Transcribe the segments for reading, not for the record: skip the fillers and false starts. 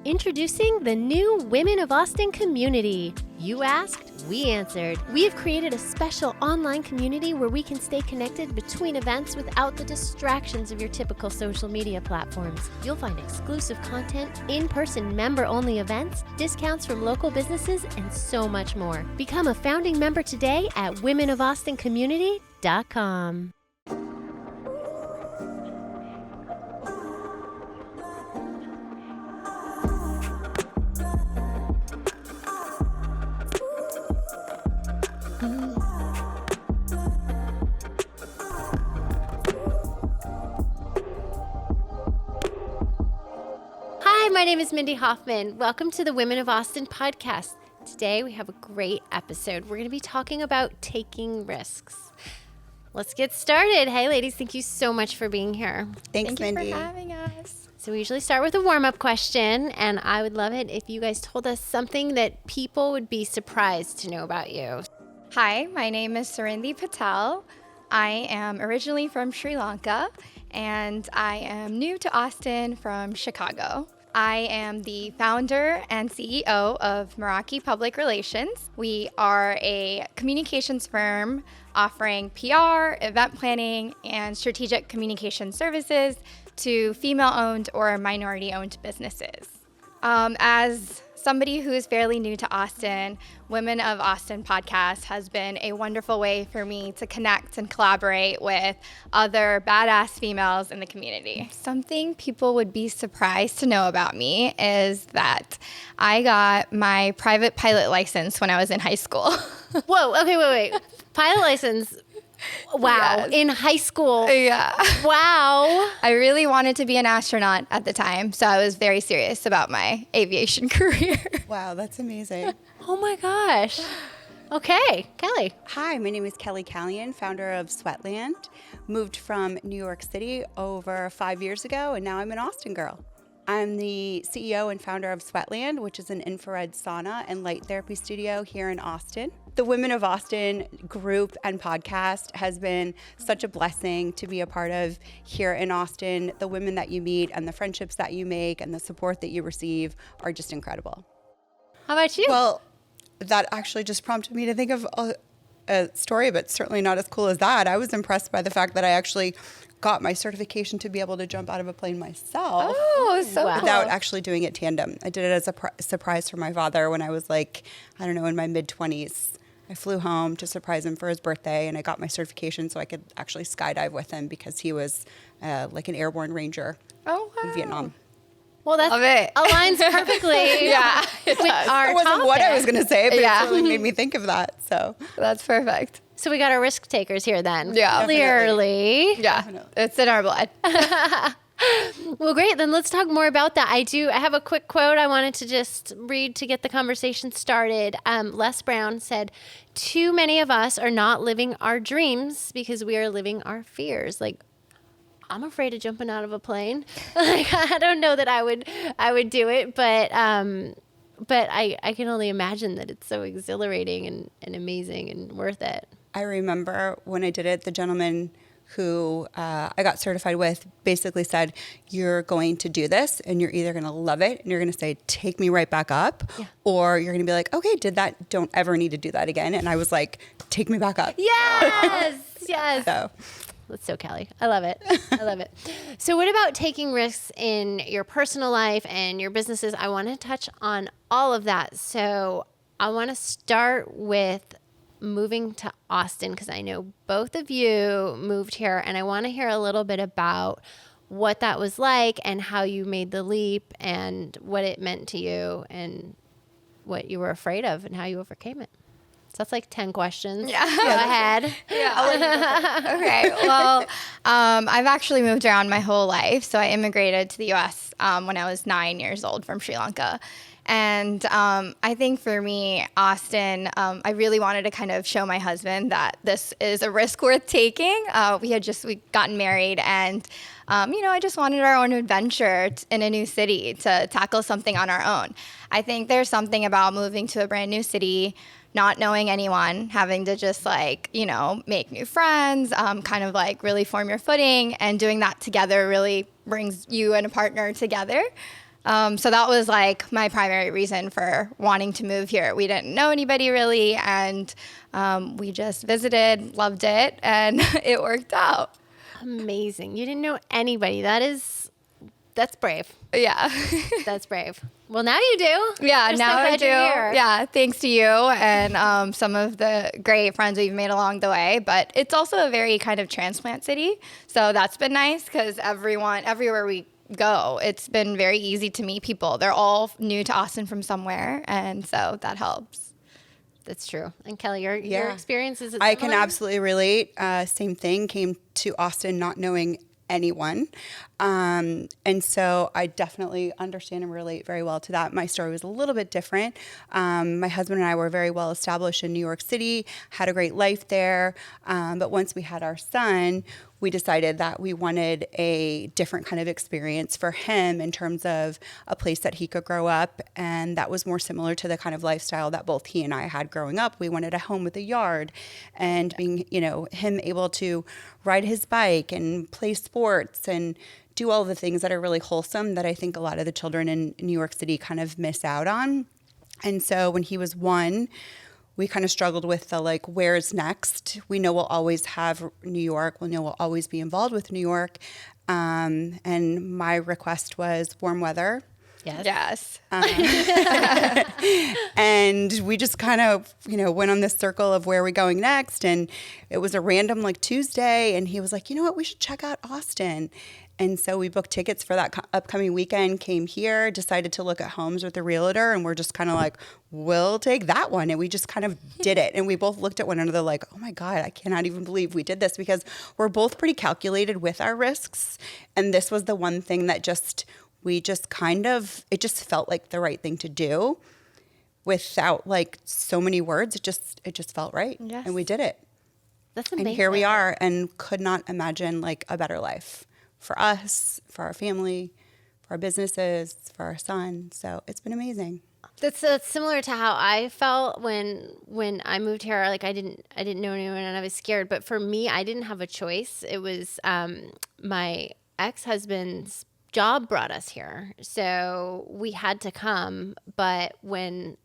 Introducing the new Women of Austin community. You asked, we answered. We have created a special online community where we can stay connected between events without the distractions of your typical social media platforms. You'll find exclusive content, in-person member-only events, discounts from local businesses, and so much more. Become a founding member today at womenofaustincommunity.com. Hi, my name is Mindy Hofman. Welcome to the Women of Austin podcast. Today we have a great episode. We're going to be talking about taking risks. Let's get started. Hey, ladies, thank you so much for being here. Thank Mindy. you for having us. So we usually start with a warm-up question, and I would love it if you guys told us something that people would be surprised to know about you. Hi, my name is Sarindee Patel. I am originally from Sri Lanka, and I am new to Austin from Chicago. I am the founder and CEO of Meraki Public Relations. We are a communications firm offering PR, event planning, and strategic communication services to female-owned or minority-owned businesses. As somebody who is fairly new to Austin, Women of Austin podcast has been a wonderful way for me to connect and collaborate with other badass females in the community. Something people would be surprised to know about me is that I got my private pilot license when I was in high school. Whoa, okay, wait. Pilot license. Wow, Yes. in high school. Yeah. Wow. I really wanted to be an astronaut at the time, so I was very serious about my aviation career. Wow, that's amazing. Oh my gosh. Okay, Kelly. Hi, my name is Kalyan, founder of Sweatland. Moved from New York City over 5 years ago, and now I'm an Austin girl. I'm the CEO and founder of Sweatland, which is an infrared sauna and light therapy studio here in Austin. The Women of Austin group and podcast has been such a blessing to be a part of here in Austin. The women that you meet and the friendships that you make and the support that you receive are just incredible. How about you? Well, that actually just prompted me to think of a story, but certainly not as cool as that. I was impressed by the fact that I actually got my certification to be able to jump out of a plane myself. Oh, so Wow. Without actually doing it tandem. I did it as a surprise for my father when I was in my mid-20s. I flew home to surprise him for his birthday, and I got my certification so I could actually skydive with him because he was like an airborne ranger in Vietnam. Well, that Love it. aligns perfectly Yeah, with our That wasn't what I was topic. going to say, but Yeah. it really made me think of that. So That's perfect. So we got our risk takers here then. Yeah. Clearly. Yeah, it's in our blood. Well, great. Then let's talk more about that. I have a quick quote I wanted to just read to get the conversation started. Les Brown said, "Too many of us are not living our dreams because we are living our fears." Like, I'm afraid of jumping out of a plane. Like, I don't know that I would do it, but I can only imagine that it's so exhilarating and amazing and worth it. I remember when I did it, the gentleman who I got certified with basically said, you're going to do this and you're either going to love it and you're going to say, take me right back up, or you're going to be like, okay, did that, don't ever need to do that again. And I was like, take me back up. Yes, yes. So That's so Kelly. I love it. I love it. So what about taking risks in your personal life and your businesses? I want to touch on all of that. So I want to start with moving to Austin because I know both of you moved here, and I want to hear a little bit about what that was like and how you made the leap and what it meant to you and what you were afraid of and how you overcame it. So that's like 10 questions. Yeah. Go ahead. Okay. Well, I've actually moved around my whole life. So I immigrated to the U.S. When I was 9 years old from Sri Lanka. And I think for me, Austin, I really wanted to kind of show my husband that this is a risk worth taking. We gotten married, and I just wanted our own adventure in a new city to tackle something on our own. I think there's something about moving to a brand new city, not knowing anyone, having to just make new friends, kind of really form your footing, and doing that together really brings you and a partner together. So that was like my primary reason for wanting to move here. We didn't know anybody really, and we just visited, loved it, and it worked out. Amazing. You didn't know anybody. That's brave. Yeah. That's brave. Well, now you do. Yeah, You're so now I glad do. you're here. Yeah, thanks to you and some of the great friends we've made along the way. But it's also a very kind of transplant city. So that's been nice because everywhere we go, it's been very easy to meet people. They're all new to Austin from somewhere. And so that helps. That's true. And Kelly, your experience is I can absolutely relate. Same thing. Came to Austin not knowing anyone. And so I definitely understand and relate very well to that. My story was a little bit different. My husband and I were very well established in New York City, had a great life there. But once we had our son, we decided that we wanted a different kind of experience for him in terms of a place that he could grow up. And that was more similar to the kind of lifestyle that both he and I had growing up. We wanted a home with a yard and being, him able to ride his bike and play sports and do all the things that are really wholesome that I think a lot of the children in New York City kind of miss out on. And so when he was 1, we kind of struggled with the where's next? We know we'll always have New York. We know we'll always be involved with New York. And my request was warm weather. Yes. And we just kind of, went on this circle of where are we going next. And it was a random Tuesday. And he was like, you know what, we should check out Austin. And so we booked tickets for that upcoming weekend, came here, decided to look at homes with the realtor, and we're just kind of like, we'll take that one. And we just kind of did it. And we both looked at one another like, oh my God, I cannot even believe we did this, because we're both pretty calculated with our risks. And this was the one thing that it just felt like the right thing to do without so many words. It just felt right. Yes. And we did it. That's amazing. And here we are, and could not imagine a better life for us, for our family, for our businesses, for our son. So it's been amazing. That's similar to how I felt when I moved here. I didn't know anyone and I was scared. But for me, I didn't have a choice. It was my ex-husband's job brought us here, so we had to come. But when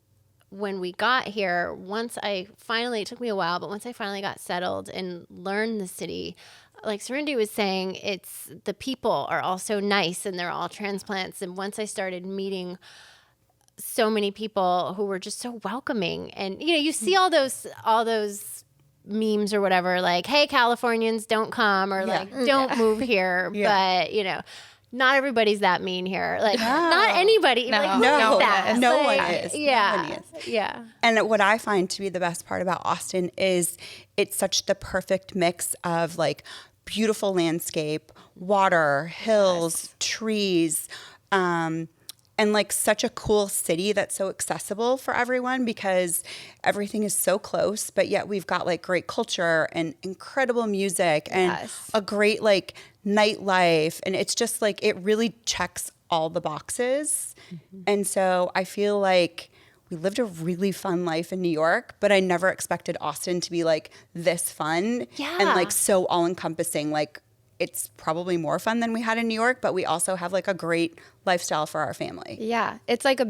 we got here, it took me a while, but once I finally got settled and learned the city, like Sarindee was saying, it's the people are all so nice and they're all transplants. And once I started meeting so many people who were just so welcoming, and you see all those memes or whatever, like, hey, Californians, don't come, or don't move here. But not everybody's that mean here. Not anybody. No. No one is. Yeah. No one is. Yeah. And what I find to be the best part about Austin is it's such the perfect mix of beautiful landscape, water, hills, trees, and such a cool city that's so accessible for everyone, because everything is so close, but yet we've got great culture and incredible music and a great nightlife. And it's just it really checks all the boxes. Mm-hmm. And so I feel like we lived a really fun life in New York, but I never expected Austin to be this fun and so all encompassing. It's probably more fun than we had in New York, but we also have a great lifestyle for our family. Yeah, it's like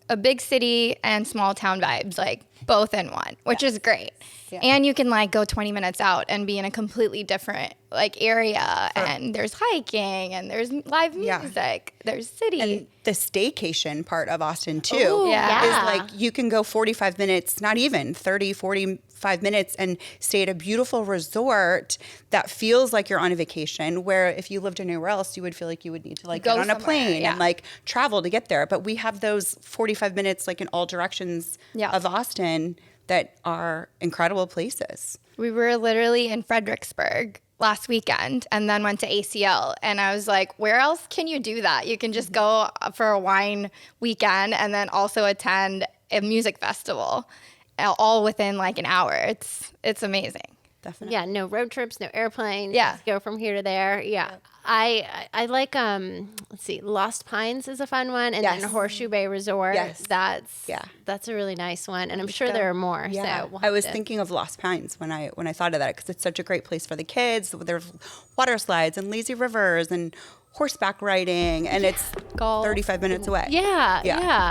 a big city and small town vibes, both in one, which is great. Yeah. And you can go 20 minutes out and be in a completely different area, and there's hiking and there's live music, there's city. And the staycation part of Austin too is you can go 45 minutes, not even 30, 45 minutes, and stay at a beautiful resort that feels like you're on a vacation, where if you lived anywhere else, you would feel like you would need to get on a plane and travel to get there. But we have those 45 minutes in all directions of Austin that are incredible places. We were literally in Fredericksburg last weekend and then went to ACL. And I was like, where else can you do that? You can just go for a wine weekend and then also attend a music festival all within an hour. It's amazing. Definitely. Yeah, no road trips, no airplanes. Yeah. Just go from here to there. Yeah. I like let's see, Lost Pines is a fun one, and then Horseshoe Bay Resort. Yes. That's a really nice one, and I'm sure there are more. Yeah. So I was thinking of Lost Pines when I thought of that, because it's such a great place for the kids. There's water slides and lazy rivers and horseback riding, and it's Golf. 35 minutes away. Yeah.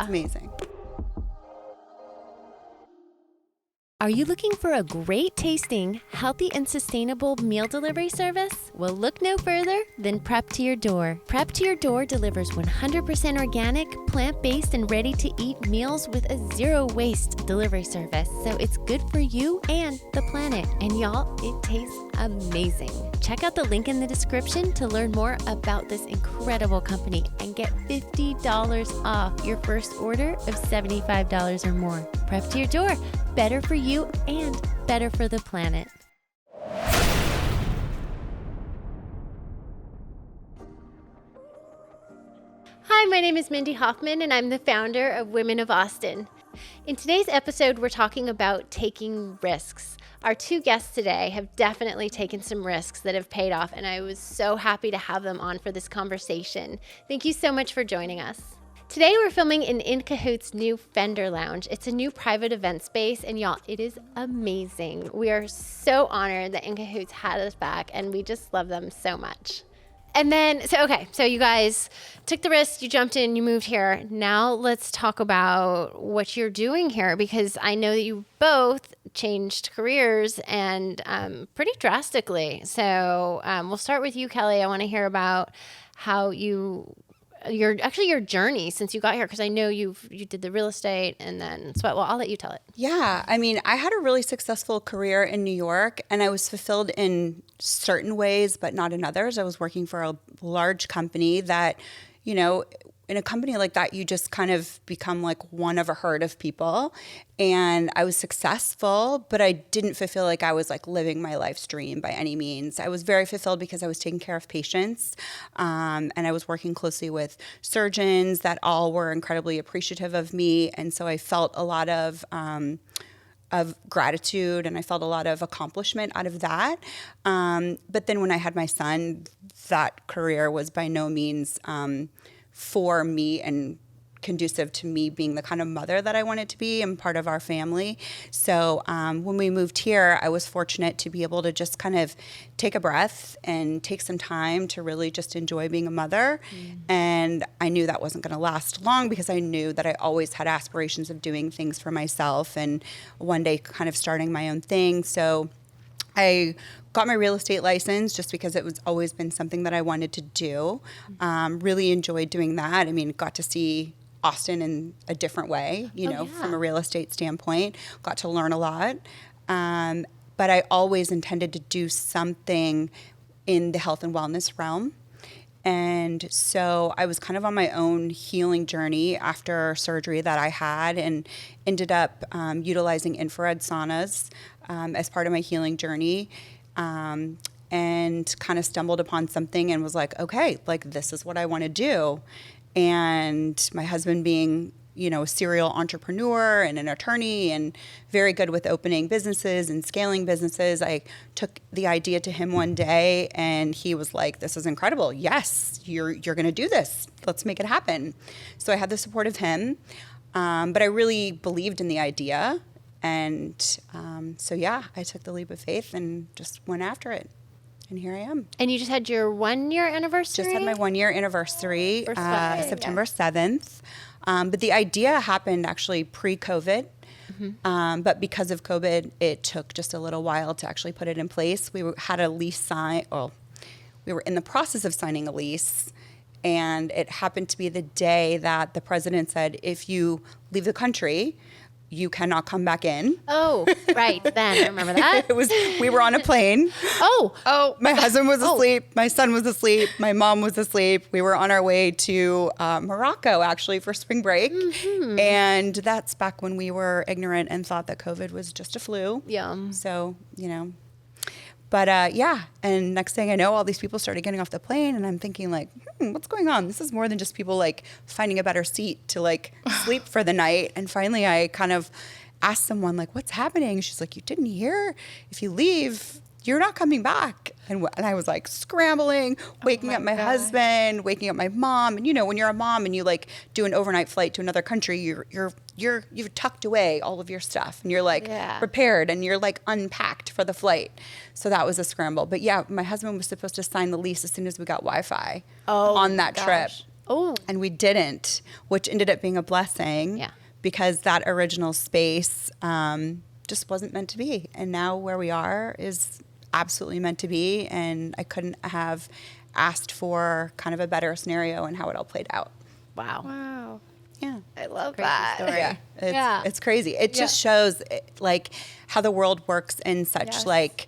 It's amazing. Are you looking for a great tasting, healthy, and sustainable meal delivery service? Well, look no further than Prep to Your Door. Prep to Your Door delivers 100% organic, plant-based, and ready-to-eat meals with a zero-waste delivery service. So it's good for you and the planet. And y'all, it tastes amazing. Check out the link in the description to learn more about this incredible company and get $50 off your first order of $75 or more. Prep to Your Door. Better for you and better for the planet. Hi, my name is Mindy Hofman, and I'm the founder of Women of Austin. In today's episode, we're talking about taking risks. Our two guests today have definitely taken some risks that have paid off, and I was so happy to have them on for this conversation. Thank you so much for joining us. Today we're filming in Cahoot's new Fender Lounge. It's a new private event space, and y'all, it is amazing. We are so honored that In Cahoot's had us back, and we just love them so much. And then, so you guys took the risk, you jumped in, you moved here. Now let's talk about what you're doing here, because I know that you both changed careers and pretty drastically. So we'll start with you, Kelly. I want to hear about how your journey since you got here, because I know you did the real estate and then sweat. Well, I'll let you tell it. Yeah, I mean, I had a really successful career in New York, and I was fulfilled in certain ways, but not in others. I was working for a large company that, you know, in a company like that, you just kind of become like one of a herd of people. And I was successful, but I didn't fulfill like I was like living my life's dream by any means. I was very fulfilled because I was taking care of patients, and I was working closely with surgeons that all were incredibly appreciative of me. And so I felt a lot of gratitude, and I felt a lot of accomplishment out of that. But then when I had my son, that career was by no means for me and conducive to me being the kind of mother that I wanted to be and part of our family. So when we moved here, I was fortunate to be able to just kind of take a breath and take some time to really just enjoy being a mother. And I knew that wasn't going to last long, because I knew that I always had aspirations of doing things for myself and one day kind of starting my own thing. So I got my real estate license just because it was always been something that I wanted to do. Really enjoyed doing that. I mean, got to see Austin in a different way, from a real estate standpoint. Got to learn a lot. But I always intended to do something in the health and wellness realm. And so I was kind of on my own healing journey after surgery that I had, and ended up utilizing infrared saunas as part of my healing journey, and kind of stumbled upon something and was like, okay, like this is what I want to do. And my husband being, a serial entrepreneur and an attorney and very good with opening businesses and scaling businesses, I took the idea to him one day, and he was like, this is incredible. Yes, you're going to do this. Let's make it happen. So I had the support of him, but I really believed in the idea. And I took the leap of faith and just went after it. And here I am. And you just had your 1 year anniversary? Just had my 1 year anniversary, September 7th. But the idea happened actually pre-COVID. But because of COVID, it took just a little while to actually put it in place. We had a lease sign. Well, we were in the process of signing a lease. And it happened to be the day that the president said, if you leave the country, you cannot come back in. Oh, right. Then I remember that. We were on a plane. Oh. My husband was asleep. My son was asleep. My mom was asleep. We were on our way to Morocco, actually, for spring break. And that's back when we were ignorant and thought that COVID was just a flu. Yeah. So, But and next thing I know, all these people started getting off the plane, and I'm thinking like, what's going on? This is more than just people like finding a better seat to like sleep for the night. And finally I kind of asked someone like, what's happening? She's like, you didn't hear? If you leave, you're not coming back. And I was like scrambling, waking up my husband, waking up my mom. And, you know, when you're a mom and you like do an overnight flight to another country, you've tucked away all of your stuff and you're like prepared and you're like unpacked for the flight. So that was a scramble. But yeah, my husband was supposed to sign the lease as soon as we got Wi-Fi on that trip. Oh. And we didn't, which ended up being a blessing because that original space just wasn't meant to be. And now where we are is absolutely meant to be. And I couldn't have asked for kind of a better scenario and how it all played out. Wow. Yeah. I love Crazy that. story. It's crazy. It just shows like how the world works in such like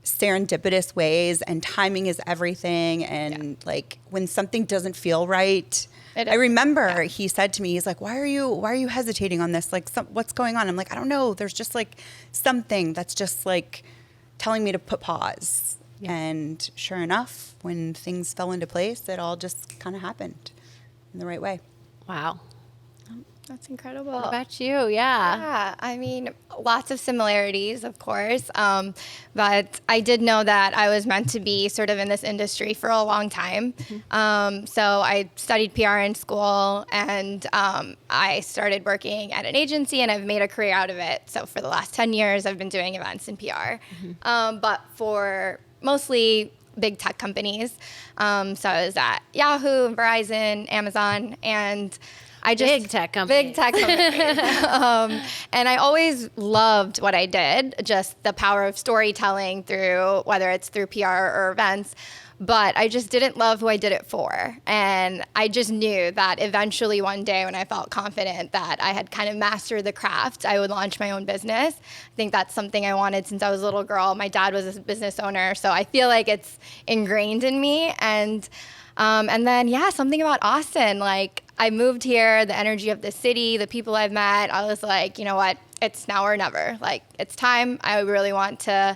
serendipitous ways, and timing is everything. And like when something doesn't feel right, I remember he said to me, he's like, why are you hesitating on this? Like, what's going on? I'm like, I don't know. There's just like something that's just like telling me to put pause. Yeah. And sure enough, when things fell into place, it all just kind of happened in the right way. Wow. That's incredible. What about you? Yeah. I mean, lots of similarities, of course. But I did know that I was meant to be sort of in this industry for a long time. So I studied PR in school, and I started working at an agency, and I've made a career out of it. So for the last 10 years, I've been doing events in PR, but for mostly big tech companies. So I was at Yahoo, Verizon, Amazon, and big tech companies. And I always loved what I did, just the power of storytelling through, whether it's through PR or events. But I just didn't love who I did it for. And I just knew that eventually one day when I felt confident that I had kind of mastered the craft, I would launch my own business. I think that's something I wanted since I was a little girl. My dad was a business owner, so I feel like it's ingrained in me. And then, something about Austin, like I moved here, the energy of the city, the people I've met, I was like, you know what, it's now or never. Like, it's time. I really want to,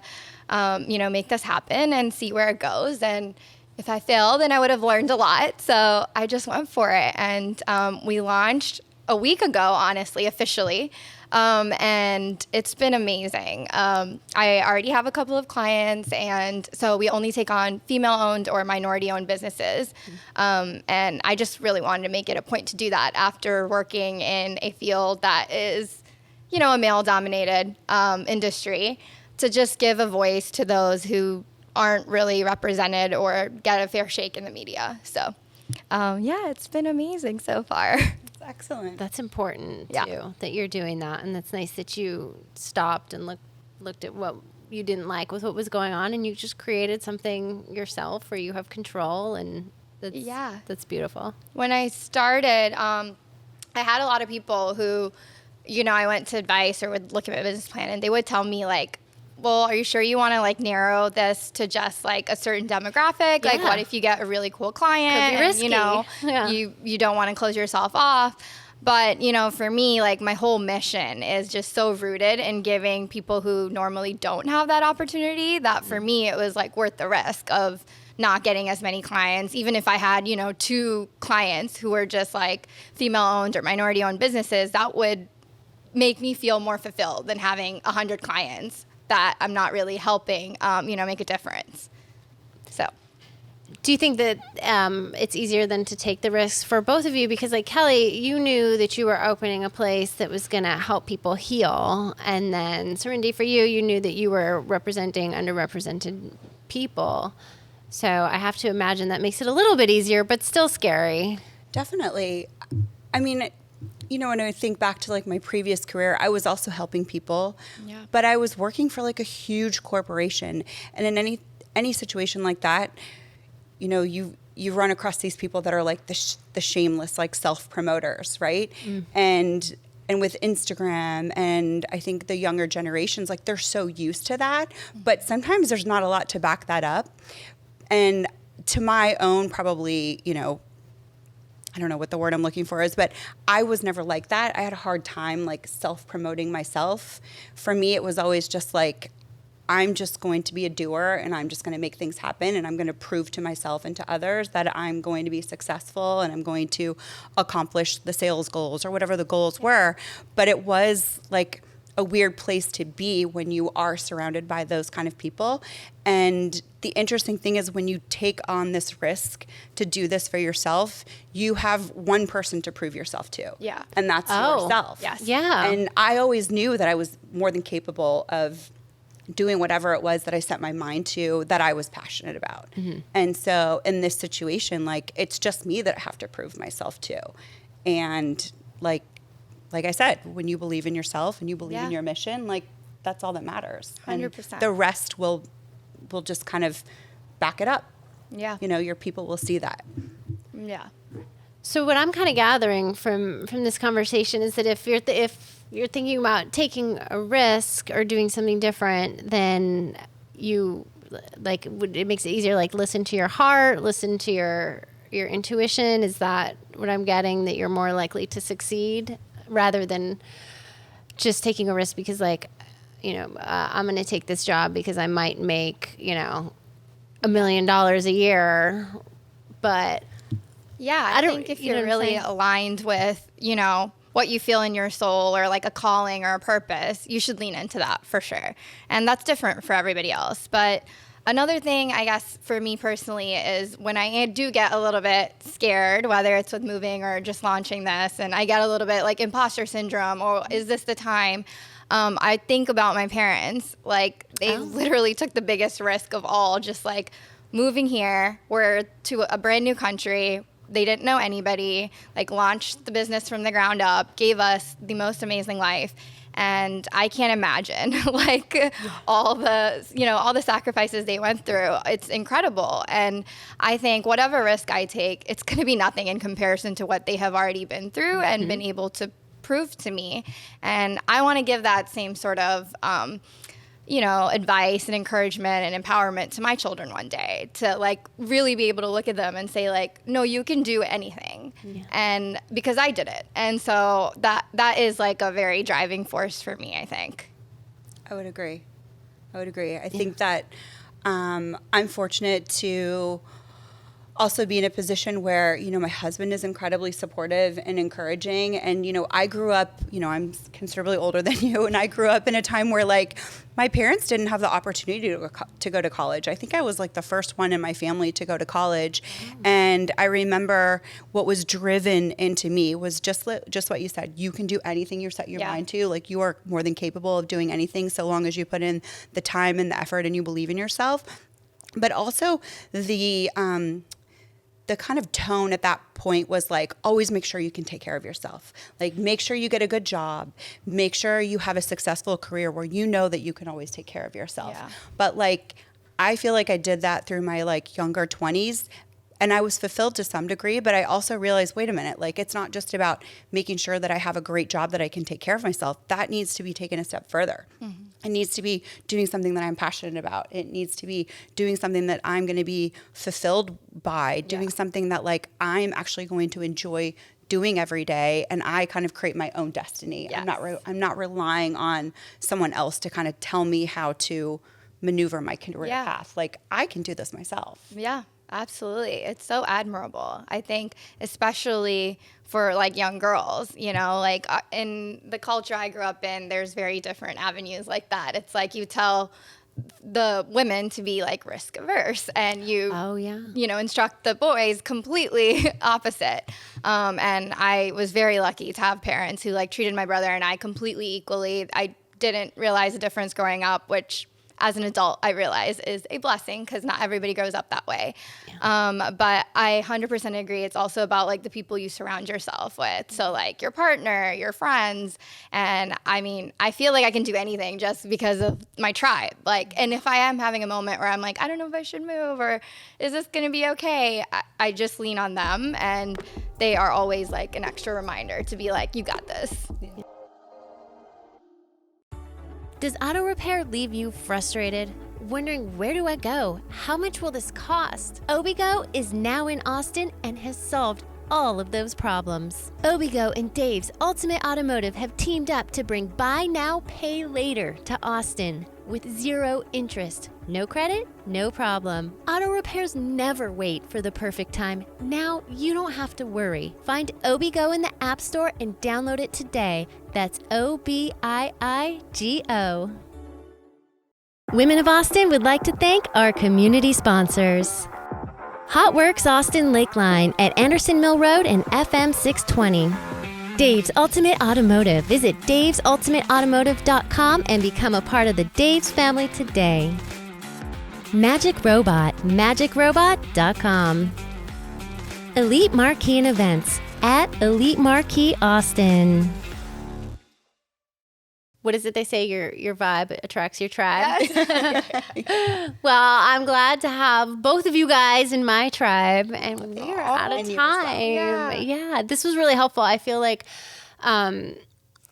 make this happen and see where it goes. And if I fail, then I would have learned a lot. So I just went for it. And we launched a week ago, honestly, officially. And it's been amazing. I already have a couple of clients, and so we only take on female-owned or minority-owned businesses. And I just really wanted to make it a point to do that after working in a field that is, a male-dominated industry, to just give a voice to those who aren't really represented or get a fair shake in the media. So, it's been amazing so far. Excellent. That's important too, that you're doing that. And that's nice that you stopped and looked at what you didn't like with what was going on, and you just created something yourself where you have control, and that's beautiful. When I started, I had a lot of people who, I went to advice or would look at my business plan, and they would tell me like, well, are you sure you want to like narrow this to just like a certain demographic? Like, what if you get a really cool client? Could be risky. And, you don't want to close yourself off. But, for me, like my whole mission is just so rooted in giving people who normally don't have that opportunity that for me, it was like worth the risk of not getting as many clients. Even if I had, 2 clients who were just like female owned or minority owned businesses, that would make me feel more fulfilled than having 100 clients that I'm not really helping, make a difference. So, do you think that it's easier than to take the risks for both of you? Because like Kelly, you knew that you were opening a place that was going to help people heal. And then Sarindee, for you, you knew that you were representing underrepresented people. So I have to imagine that makes it a little bit easier, but still scary. Definitely. I mean, when I think back to like my previous career, I was also helping people, but I was working for like a huge corporation. And in any situation like that, you run across these people that are like the shameless, like self-promoters, right? And with Instagram, and I think the younger generations, like they're so used to that, but sometimes there's not a lot to back that up. And to my own, probably, I don't know what the word I'm looking for is, but I was never like that. I had a hard time like self-promoting myself. For me, it was always just like, I'm just going to be a doer, and I'm just going to make things happen, and I'm going to prove to myself and to others that I'm going to be successful, and I'm going to accomplish the sales goals or whatever the goals were. But it was like, a weird place to be when you are surrounded by those kind of people. And the interesting thing is when you take on this risk to do this for yourself, you have one person to prove yourself to. Yeah. And that's yourself. Yes. Yeah. And I always knew that I was more than capable of doing whatever it was that I set my mind to, that I was passionate about. And so in this situation, like, it's just me that I have to prove myself to. And like I said, when you believe in yourself and you believe in your mission, like, that's all that matters. 100%. And the rest will just kind of back it up. Yeah. You know, your people will see that. Yeah. So what I'm kind of gathering from this conversation is that if you're thinking about taking a risk or doing something different, then it makes it easier. Like, listen to your heart, listen to your intuition. Is that what I'm getting? That you're more likely to succeed rather than just taking a risk because, like, I'm going to take this job because I might make, $1 million a year, but Yeah, I think if you know you're what I'm really saying? aligned with, what you feel in your soul or like a calling or a purpose, you should lean into that for sure. And that's different for everybody else. But another thing, I guess, for me personally is when I do get a little bit scared, whether it's with moving or just launching this, and I get a little bit like imposter syndrome or is this the time? I think about my parents. Like, they literally took the biggest risk of all, just like moving here. We're to a brand new country. They didn't know anybody, like, launched the business from the ground up, gave us the most amazing life. And I can't imagine all the sacrifices they went through. It's incredible. And I think whatever risk I take, it's going to be nothing in comparison to what they have already been through and been able to prove to me. And I want to give that same sort of, advice and encouragement and empowerment to my children one day, to like really be able to look at them and say, like, no, you can do anything. Yeah. And because I did it. And so that is like a very driving force for me, I think. I would agree. I think that I'm fortunate to also be in a position where, my husband is incredibly supportive and encouraging. And, I grew up, I'm considerably older than you, and I grew up in a time where, like, my parents didn't have the opportunity to go to college. I think I was like the first one in my family to go to college. And I remember what was driven into me was just what you said. You can do anything you set your mind to. Like, you are more than capable of doing anything so long as you put in the time and the effort and you believe in yourself. But also the kind of tone at that point was like, always make sure you can take care of yourself. Like, make sure you get a good job. Make sure you have a successful career where you know that you can always take care of yourself. Yeah. But like, I feel like I did that through my like younger 20s. And I was fulfilled to some degree, but I also realized, wait a minute, like, it's not just about making sure that I have a great job that I can take care of myself. That needs to be taken a step further. Mm-hmm. It needs to be doing something that I'm passionate about. It needs to be doing something that I'm going to be fulfilled by, doing something that, like, I'm actually going to enjoy doing every day, and I kind of create my own destiny. Yes. I'm not relying on someone else to kind of tell me how to maneuver my career path. Like, I can do this myself. Yeah. Absolutely. It's so admirable. I think especially for like young girls, like in the culture I grew up in, there's very different avenues like that. It's like you tell the women to be like risk averse and you instruct the boys completely opposite. And I was very lucky to have parents who like treated my brother and I completely equally. I didn't realize the difference growing up, which as an adult, I realize is a blessing because not everybody grows up that way. Yeah. But I 100% agree. It's also about like the people you surround yourself with. So like your partner, your friends. And I mean, I feel like I can do anything just because of my tribe. Like, and if I am having a moment where I'm like, I don't know if I should move or is this going to be okay? I just lean on them and they are always like an extra reminder to be like, you got this. Yeah. Does auto repair leave you frustrated? Wondering, where do I go? How much will this cost? Obigo is now in Austin and has solved all of those problems. Obigo and Dave's Ultimate Automotive have teamed up to bring Buy Now, Pay Later to Austin. with 0 interest. No credit? No problem. Auto repairs never wait for the perfect time. Now you don't have to worry. Find ObiGo in the App Store and download it today. That's OBIIGO. Women of Austin would like to thank our community sponsors. Hot Works Austin Lakeline at Anderson Mill Road and FM 620. Dave's Ultimate Automotive. Visit davesultimateautomotive.com and become a part of the Dave's family today. Magic Robot, magicrobot.com. Elite Marquee and Events at Elite Marquee Austin. What is it they say? Your vibe attracts your tribe. Yes. Well, I'm glad to have both of you guys in my tribe, and we are out of and you as time. well. Yeah, this was really helpful. I feel like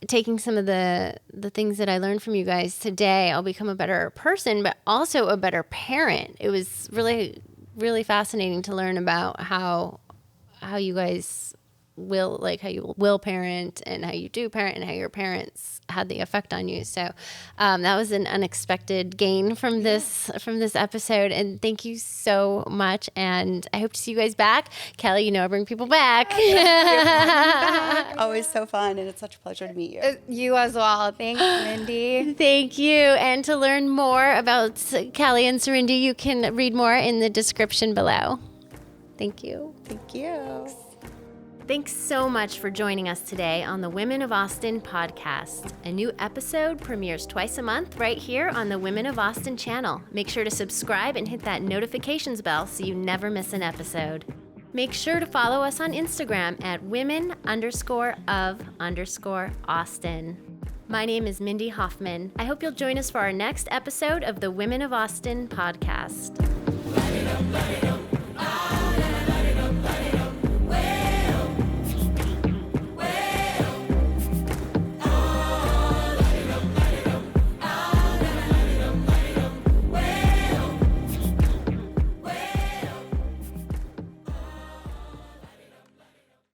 taking some of the things that I learned from you guys today, I'll become a better person, but also a better parent. It was really, really fascinating to learn about how you guys how you will parent and how you do parent and how your parents had the effect on you. So that was an unexpected gain from this episode. And thank you so much. And I hope to see you guys back. Kelly, I bring people back. Always so fun, and it's such a pleasure to meet you. You as well. Thanks, Mindy. Thank you. And to learn more about Kalyan and Sarindee, you can read more in the description below. Thank you. Thank you. Thanks so much for joining us today on the Women of Austin podcast. A new episode premieres twice a month right here on the Women of Austin channel. Make sure to subscribe and hit that notifications bell so you never miss an episode. Make sure to follow us on Instagram at women_of_Austin. My name is Mindy Hofman. I hope you'll join us for our next episode of the Women of Austin podcast.